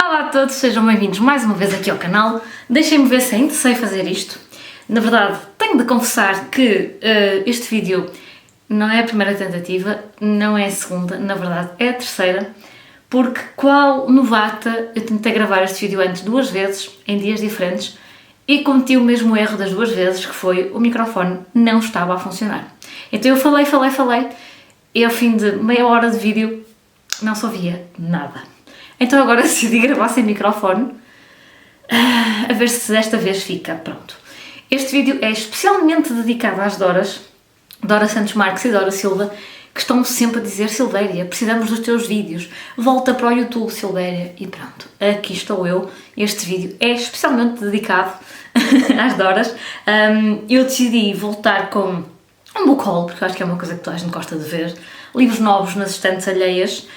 Olá a todos, sejam bem-vindos mais uma vez aqui ao canal. Deixem-me ver se ainda sei fazer isto. Na verdade, tenho de confessar que este vídeo não é a primeira tentativa, não é a segunda, na verdade é a terceira, porque qual novata eu tentei gravar este vídeo antes 2 vezes, em dias diferentes, e cometi o mesmo erro das 2 vezes, que foi o microfone não estava a funcionar. Então eu falei, e ao fim de meia hora de vídeo não se ouvia nada. Então agora decidi gravar sem microfone, a ver se desta vez fica pronto. Este vídeo é especialmente dedicado às Doras, Dora Santos Marques e Dora Silva, que estão sempre a dizer: Silvéria, precisamos dos teus vídeos, volta para o YouTube, Silvéria. E pronto, aqui estou eu. Este vídeo é especialmente dedicado às Doras. Eu decidi voltar com um book haul, porque eu acho que é uma coisa que toda a gente gosta de ver. Livros novos nas estantes alheias,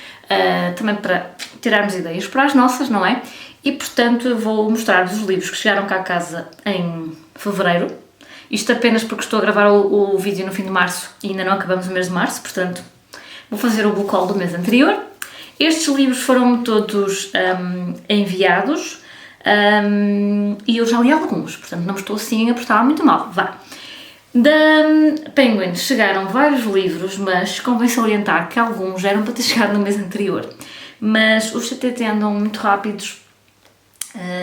também para tirarmos ideias para as nossas, não é? E portanto eu vou mostrar-vos os livros que chegaram cá a casa em fevereiro. Isto apenas porque estou a gravar o vídeo no fim de março e ainda não acabamos o mês de março, portanto vou fazer o book haul do mês anterior. Estes livros foram todos enviados e eu já li alguns, portanto não me estou assim a portar muito mal. Vá! Da Penguin chegaram vários livros, mas convém salientar que alguns eram para ter chegado no mês anterior. Mas os CTT andam muito rápidos,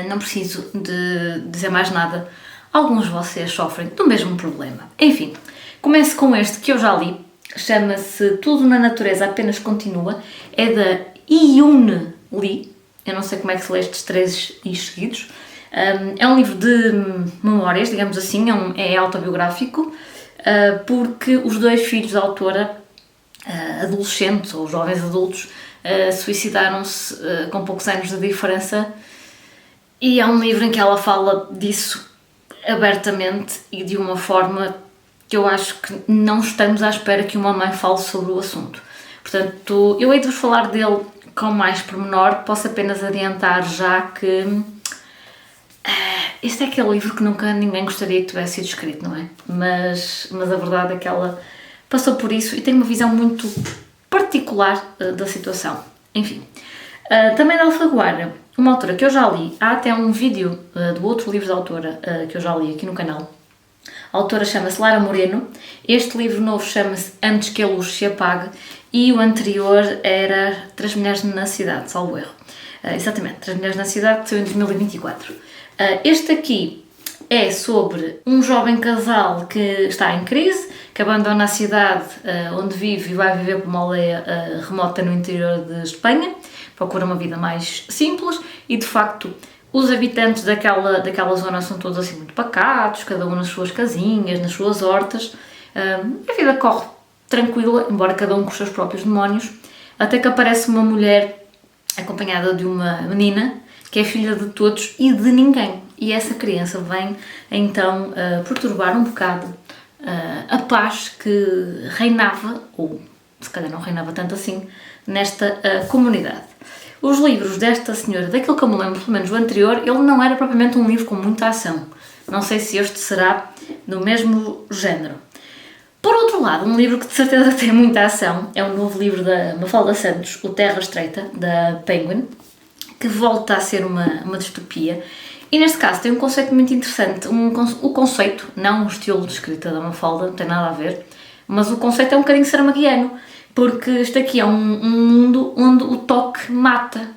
não preciso de dizer mais nada. Alguns de vocês sofrem do mesmo problema. Enfim, começo com este que eu já li, chama-se Tudo na Natureza Apenas Continua, é da Yiyun Li, eu não sei como é que se lê estes 3 i's seguidos. É um livro de memórias, digamos assim, é autobiográfico, porque os 2 filhos da autora, adolescentes ou jovens adultos, suicidaram-se com poucos anos de diferença, e é um livro em que ela fala disso abertamente e de uma forma que eu acho que não estamos à espera que uma mãe fale sobre o assunto. Portanto, eu hei de vos falar dele com mais pormenor, posso apenas adiantar já que este é aquele livro que nunca ninguém gostaria que tivesse sido escrito, não é? Mas a verdade é que ela passou por isso e tem uma visão muito particular da situação. Enfim, também da Alfaguara, uma autora que eu já li, há até um vídeo do outro livro da autora que eu já li aqui no canal. A autora chama-se Lara Moreno, este livro novo chama-se Antes que a Luz se Apague e o anterior era 3 Mulheres na Cidade, salvo erro. Exatamente, 3 Mulheres na Cidade, que saiu em 2024. Este aqui é sobre um jovem casal que está em crise, que abandona a cidade onde vive e vai viver para uma aldeia remota no interior de Espanha, procura uma vida mais simples e, de facto, os habitantes daquela zona são todos assim muito pacatos, cada um nas suas casinhas, nas suas hortas. A vida corre tranquila, embora cada um com os seus próprios demónios, até que aparece uma mulher acompanhada de uma menina que é filha de todos e de ninguém. E essa criança vem então perturbar um bocado a paz que reinava, ou se calhar não reinava tanto assim, nesta comunidade. Os livros desta senhora, daquilo que eu me lembro, pelo menos o anterior, ele não era propriamente um livro com muita ação. Não sei se este será do mesmo género. Por outro lado, um livro que de certeza tem muita ação é um novo livro da Mafalda Santos, O Terra Estreita, da Penguin, que volta a ser uma distopia. E neste caso tem um conceito muito interessante. O conceito, não o estilo de escrita da Mafalda, não tem nada a ver, mas o conceito é um bocadinho saramaguiano, porque este aqui é um mundo onde o toque mata.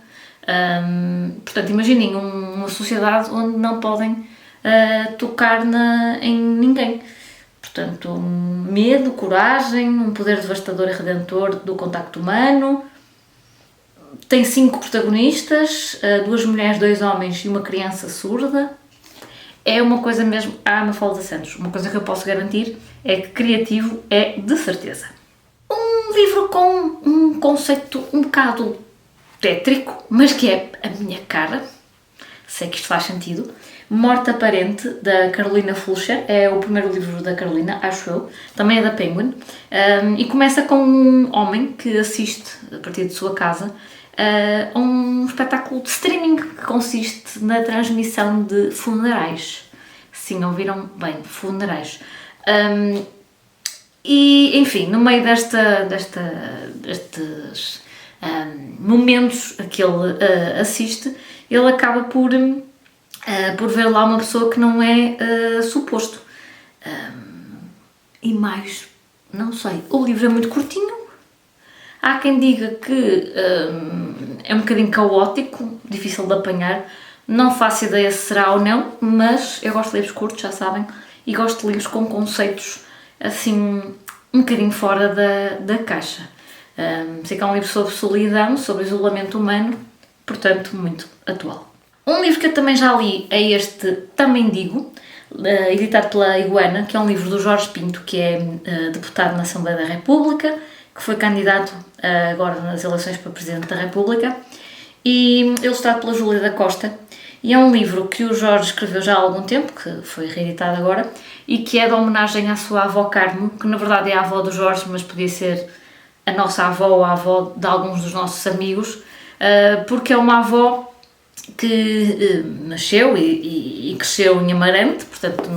Portanto, imaginem uma sociedade onde não podem tocar em ninguém. Portanto, medo, coragem, um poder devastador e redentor do contacto humano. Tem 5 protagonistas, 2 mulheres, 2 homens e uma criança surda. É uma coisa mesmo à Mafalda Santos. Uma coisa que eu posso garantir é que criativo é de certeza. Um livro com um conceito um bocado tétrico, mas que é a minha cara. Sei que isto faz sentido. Morte Aparente, da Carolina Fulcher. É o primeiro livro da Carolina, acho eu. Também é da Penguin. E começa com um homem que assiste, a partir de sua casa, a um espetáculo de streaming que consiste na transmissão de funerais. Sim, ouviram bem, funerais. E, enfim, no meio destes momentos a que ele assiste, ele acaba por ver lá uma pessoa que não é suposto. E mais, não sei, o livro é muito curtinho. Há quem diga que é um bocadinho caótico, difícil de apanhar. Não faço ideia se será ou não, mas eu gosto de livros curtos, já sabem, e gosto de livros com conceitos assim um bocadinho fora da caixa. Sei que é um livro sobre solidão, sobre isolamento humano, portanto muito atual. Um livro que eu também já li é este Também Digo, editado pela Iguana, que é um livro do Jorge Pinto, que é deputado na Assembleia da República, que foi candidato agora nas eleições para Presidente da República, e ilustrado pela Júlia da Costa. E é um livro que o Jorge escreveu já há algum tempo, que foi reeditado agora, e que é de homenagem à sua avó Carmo, que na verdade é a avó do Jorge, mas podia ser a nossa avó ou a avó de alguns dos nossos amigos, porque é uma avó que nasceu e cresceu em Amarante, portanto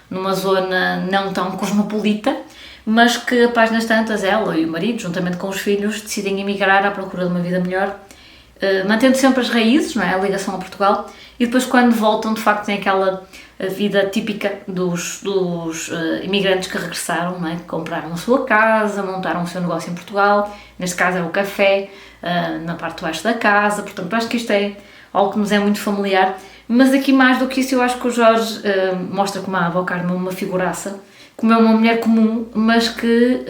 numa zona não tão cosmopolita, mas que a páginas tantas, ela e o marido, juntamente com os filhos, decidem emigrar à procura de uma vida melhor, mantendo sempre as raízes, não é? A ligação a Portugal, e depois quando voltam, de facto, tem aquela vida típica dos imigrantes que regressaram, não é? Que compraram a sua casa, montaram o seu negócio em Portugal, neste caso é o café, na parte de baixo da casa, portanto acho que isto é algo que nos é muito familiar, mas aqui mais do que isso eu acho que o Jorge mostra como a avó Carmo é uma figuraça, como é uma mulher comum, mas que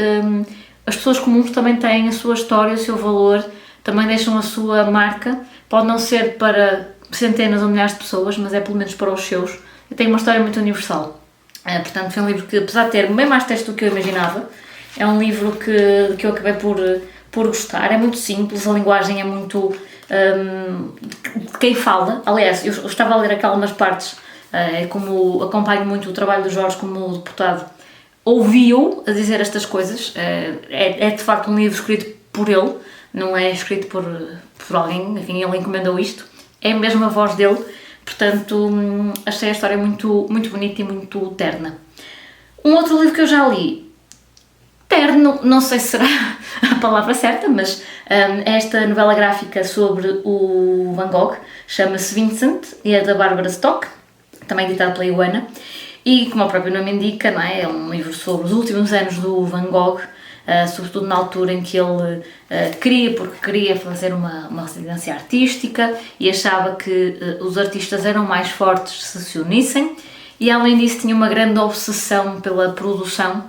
as pessoas comuns também têm a sua história, o seu valor, também deixam a sua marca, pode não ser para centenas ou milhares de pessoas, mas é pelo menos para os seus, e tem uma história muito universal. Portanto, foi um livro que, apesar de ter bem mais texto do que eu imaginava, é um livro que eu acabei por gostar, é muito simples, a linguagem é muito de quem fala. Aliás, eu estava a ler aquelas partes, como acompanho muito o trabalho do Jorge como deputado, ouvi-o a dizer estas coisas, é de facto um livro escrito por ele, não é escrito por alguém, enfim, ele encomendou isto, é mesmo a voz dele, portanto achei a história muito, muito bonita e muito terna. Um outro livro que eu já li, terno, não sei se será a palavra certa, mas é esta novela gráfica sobre o Van Gogh, chama-se Vincent, e é da Bárbara Stock, também editada pela Iguana, e como o próprio nome indica, não é? É um livro sobre os últimos anos do Van Gogh, sobretudo na altura em que ele queria fazer uma residência artística e achava que os artistas eram mais fortes se se unissem, e além disso tinha uma grande obsessão pela produção,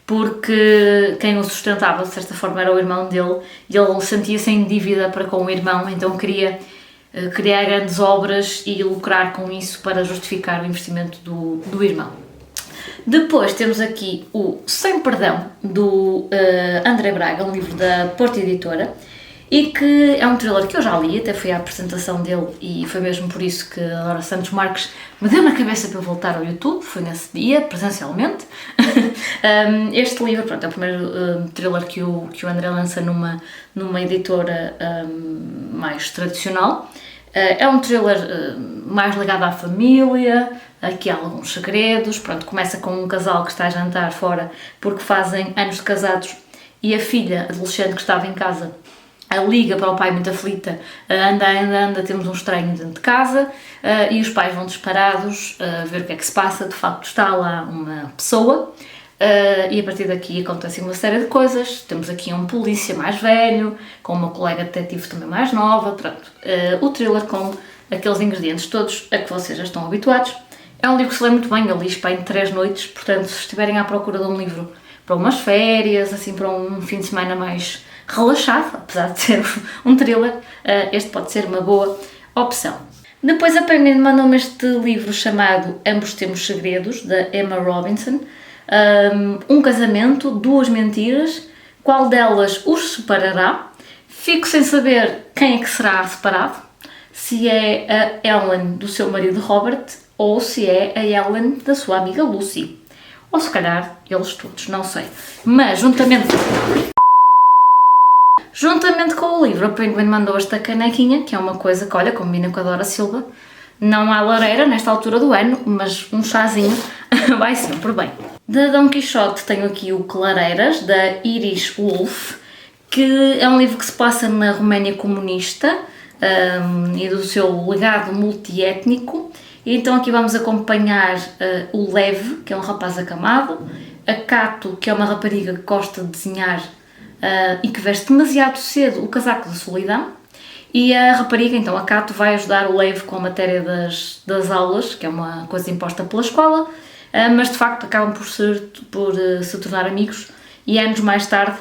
porque quem o sustentava de certa forma era o irmão dele, e ele sentia-se em dívida para com o irmão, então queria criar grandes obras e lucrar com isso para justificar o investimento do irmão. Depois temos aqui o Sem Perdão, do André Braga, um livro da Porta Editora, e que é um thriller que eu já li, até fui à apresentação dele e foi mesmo por isso que a Laura Santos Marques me deu na cabeça para eu voltar ao YouTube, foi nesse dia, presencialmente. Este livro, pronto, é o primeiro thriller que o André lança numa editora mais tradicional. É um thriller mais ligado à família, aqui há alguns segredos, pronto, começa com um casal que está a jantar fora porque fazem anos de casados e a filha adolescente que estava em casa liga para o pai muito aflita, anda, temos um estranho dentro de casa, e os pais vão disparados ver o que é que se passa, de facto está lá uma pessoa, e a partir daqui acontecem uma série de coisas. Temos aqui um polícia mais velho, com uma colega detetive também mais nova, pronto, o thriller com aqueles ingredientes todos a que vocês já estão habituados. É um livro que se lê muito bem, eu li isto em 3 noites, portanto se estiverem à procura de um livro para umas férias, assim para um fim de semana mais relaxado, apesar de ser um thriller, este pode ser uma boa opção. Depois a Penguin mandou-me este livro chamado Ambos Temos Segredos, da Emma Robinson. Um casamento, 2 mentiras, qual delas os separará? Fico sem saber quem é que será separado, se é a Ellen do seu marido Robert ou se é a Ellen da sua amiga Lucy. Ou se calhar eles todos, não sei. Mas juntamente com o livro, a Penguin mandou esta canequinha, que é uma coisa que, olha, combina com a Dora Silva. Não há lareira nesta altura do ano, mas um chazinho vai sempre bem. Da Dom Quixote tenho aqui o Clareiras, da Iris Wolff, que é um livro que se passa na Roménia comunista, e do seu legado multiétnico. E então aqui vamos acompanhar o Lev, que é um rapaz acamado, a Kato, que é uma rapariga que gosta de desenhar e que veste demasiado cedo o casaco da solidão, e a rapariga, então a Kato, vai ajudar o Lev com a matéria das aulas, que é uma coisa imposta pela escola, mas de facto acabam por se tornar amigos, e anos mais tarde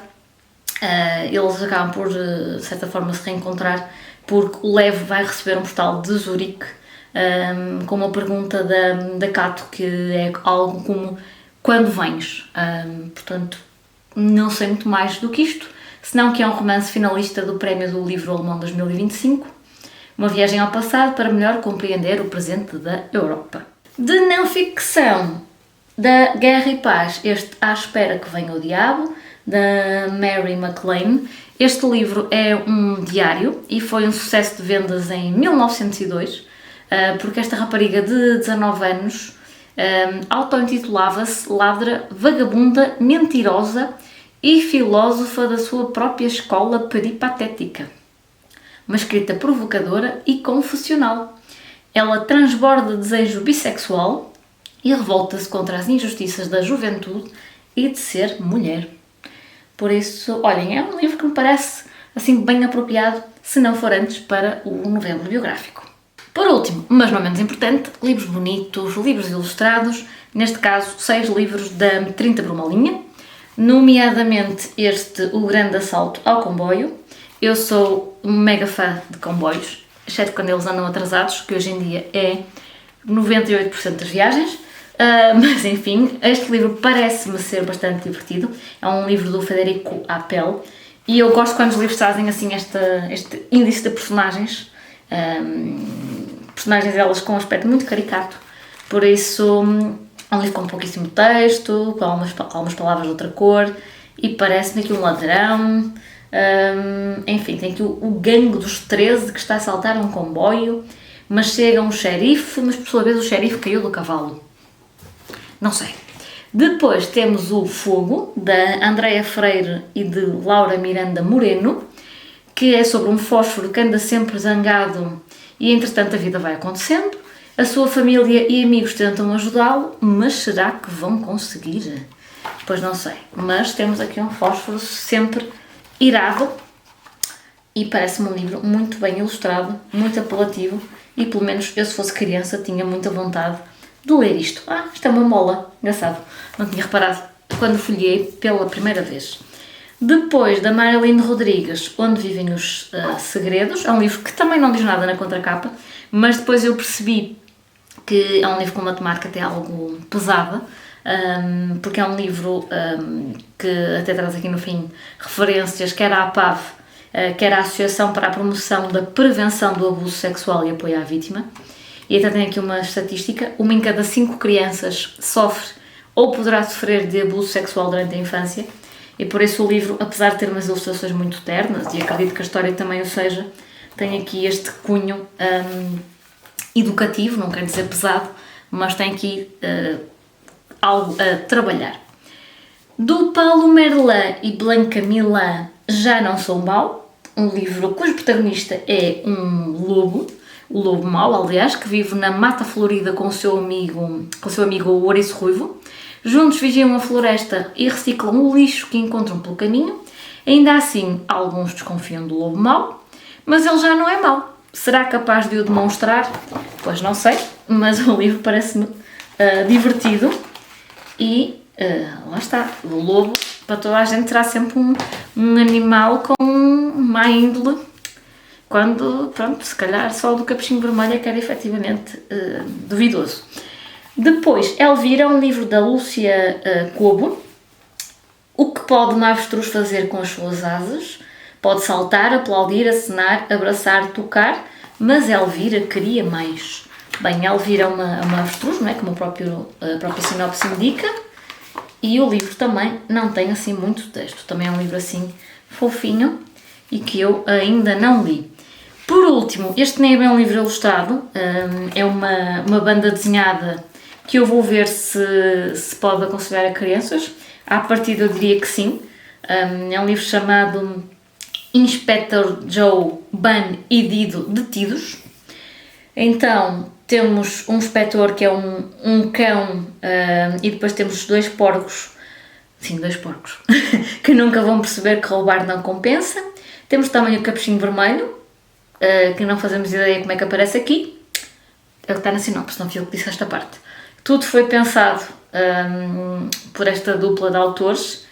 eles acabam por, de certa forma, se reencontrar, porque o Lev vai receber um postal de Zurique com uma pergunta da Kato, que é algo como: quando vens? Portanto, não sei muito mais do que isto, senão que é um romance finalista do Prémio do Livro Alemão 2025, uma viagem ao passado para melhor compreender o presente da Europa. De não ficção, da Guerra e Paz, este À Espera que Venha o Diabo, da Mary MacLane. Este livro é um diário e foi um sucesso de vendas em 1902, porque esta rapariga de 19 anos auto-intitulava-se ladra, vagabunda, mentirosa e filósofa da sua própria escola peripatética. Uma escrita provocadora e confessional. Ela transborda desejo bissexual e revolta-se contra as injustiças da juventude e de ser mulher. Por isso, olhem, é um livro que me parece assim bem apropriado, se não for antes, para o Novembro Biográfico. Por último, mas não menos importante, livros bonitos, livros ilustrados, neste caso 6 livros da 30 Brumalinha, nomeadamente este O Grande Assalto ao Comboio. Eu sou um mega fã de comboios, exceto quando eles andam atrasados, que hoje em dia é 98% das viagens, mas enfim, este livro parece-me ser bastante divertido. É um livro do Federico Apel e eu gosto quando os livros trazem assim este índice de personagens, personagens elas com um aspecto muito caricato, por isso é um livro com pouquíssimo texto, com algumas palavras de outra cor, e parece-me aqui um ladrão, enfim, tem aqui o gangue dos 13 que está a assaltar um comboio, mas chega um xerife, mas por sua vez o xerife caiu do cavalo. Não sei. Depois temos o Fogo, da Andréa Freire e de Laura Miranda Moreno, que é sobre um fósforo que anda sempre zangado e entretanto a vida vai acontecendo. A sua família e amigos tentam ajudá-lo, mas será que vão conseguir? Pois não sei, mas temos aqui um fósforo sempre irado e parece-me um livro muito bem ilustrado, muito apelativo, e pelo menos eu, se fosse criança, tinha muita vontade de ler isto. Isto é uma mola, engraçado, não tinha reparado quando folhei pela primeira vez. Depois, da Marilyn Rodrigues, Onde Vivem os Segredos, é um livro que também não diz nada na contracapa, mas depois eu percebi que é um livro com uma temática até algo pesada, porque é um livro que até traz aqui no fim referências quer à APAV, quer à Associação para a Promoção da Prevenção do Abuso Sexual e Apoio à Vítima, e até tem aqui uma estatística: 1 em cada 5 crianças sofre ou poderá sofrer de abuso sexual durante a infância, e por isso o livro, apesar de ter umas ilustrações muito ternas, e acredito que a história também o seja, tem aqui este cunho educativo, não quer dizer pesado, mas tem aqui algo a trabalhar. Do Paulo Merlan e Blanca Milã, Já Não Sou Mau, um livro cujo protagonista é um lobo, o lobo mau, aliás, que vive na Mata Florida com o seu amigo o Ouriço Ruivo. Juntos vigiam a floresta e reciclam o lixo que encontram pelo caminho. Ainda assim, alguns desconfiam do lobo mau, mas ele já não é mau. Será capaz de o demonstrar? Pois não sei, mas o livro parece-me divertido e lá está. O lobo, para toda a gente, será sempre um animal com má índole, quando, pronto, se calhar só o do Capuchinho Vermelho é que era efetivamente duvidoso. Depois, Elvira, um livro da Lúcia Cobo. O que pode uma avestruz fazer com as suas asas? Pode saltar, aplaudir, acenar, abraçar, tocar, mas Elvira queria mais. Bem, Elvira é uma avestruz, não é? Como a própria sinopse indica, e o livro também não tem assim muito texto. Também é um livro assim fofinho e que eu ainda não li. Por último, este nem é bem um livro ilustrado, é uma banda desenhada que eu vou ver se pode aconselhar a crianças. À partida eu diria que sim. É um livro chamado Inspector Joe, Bun e Dido detidos. Então temos um inspetor que é um cão e depois temos dois porcos, sim, dois porcos, que nunca vão perceber que roubar não compensa. Temos também o capuchinho vermelho, que não fazemos ideia como é que aparece aqui. É o que está na sinopse, não fui eu que disse esta parte. Tudo foi pensado por esta dupla de autores,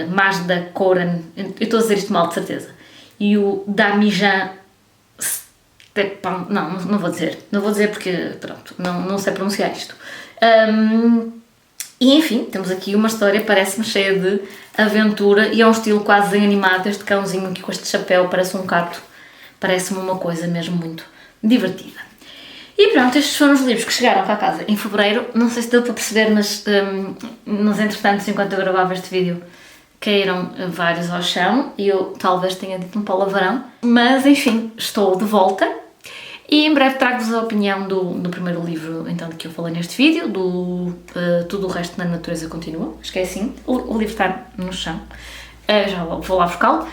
Mazda Coran, eu estou a dizer isto mal de certeza, e o Damijan Stepan, não vou dizer porque, pronto, não sei pronunciar isto. E enfim, temos aqui uma história, parece-me cheia de aventura e é um estilo quase desenho animado. Este cãozinho aqui com este chapéu parece um gato, parece-me uma coisa mesmo muito divertida. E pronto, estes foram os livros que chegaram cá a casa em fevereiro. Não sei se deu para perceber, mas nos entretantos, enquanto eu gravava este vídeo, caíram vários ao chão e eu talvez tenha dito um palavrão. Mas enfim, estou de volta e em breve trago-vos a opinião do primeiro livro então, de que eu falei neste vídeo, do Tudo o Resto na Natureza Continua. Acho que é assim, o livro está no chão, já vou lá buscá-lo.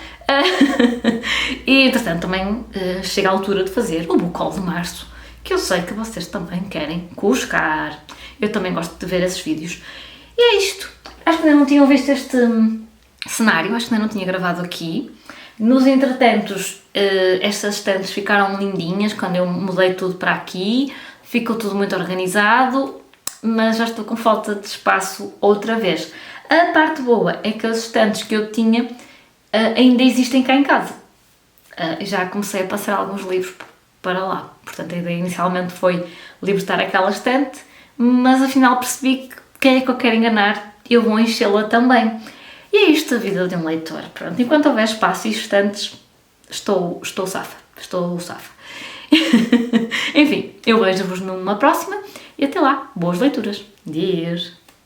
E entretanto também chega a altura de fazer o book haul de março, que eu sei que vocês também querem cuscar. Eu também gosto de ver esses vídeos. E é isto. Acho que ainda não tinham visto este cenário, acho que ainda não tinha gravado aqui. Nos entretantos, estas estantes ficaram lindinhas quando eu mudei tudo para aqui. Ficou tudo muito organizado, mas já estou com falta de espaço outra vez. A parte boa é que as estantes que eu tinha ainda existem cá em casa. Já comecei a passar alguns livros para lá. Portanto, a ideia inicialmente foi libertar aquela estante, mas afinal percebi que quem é que eu quero enganar, eu vou enchê-la também. E é isto a vida de um leitor. Pronto, enquanto houver espaço e estantes, estou safa. Enfim, eu vejo-vos numa próxima e até lá, boas leituras. Adeus!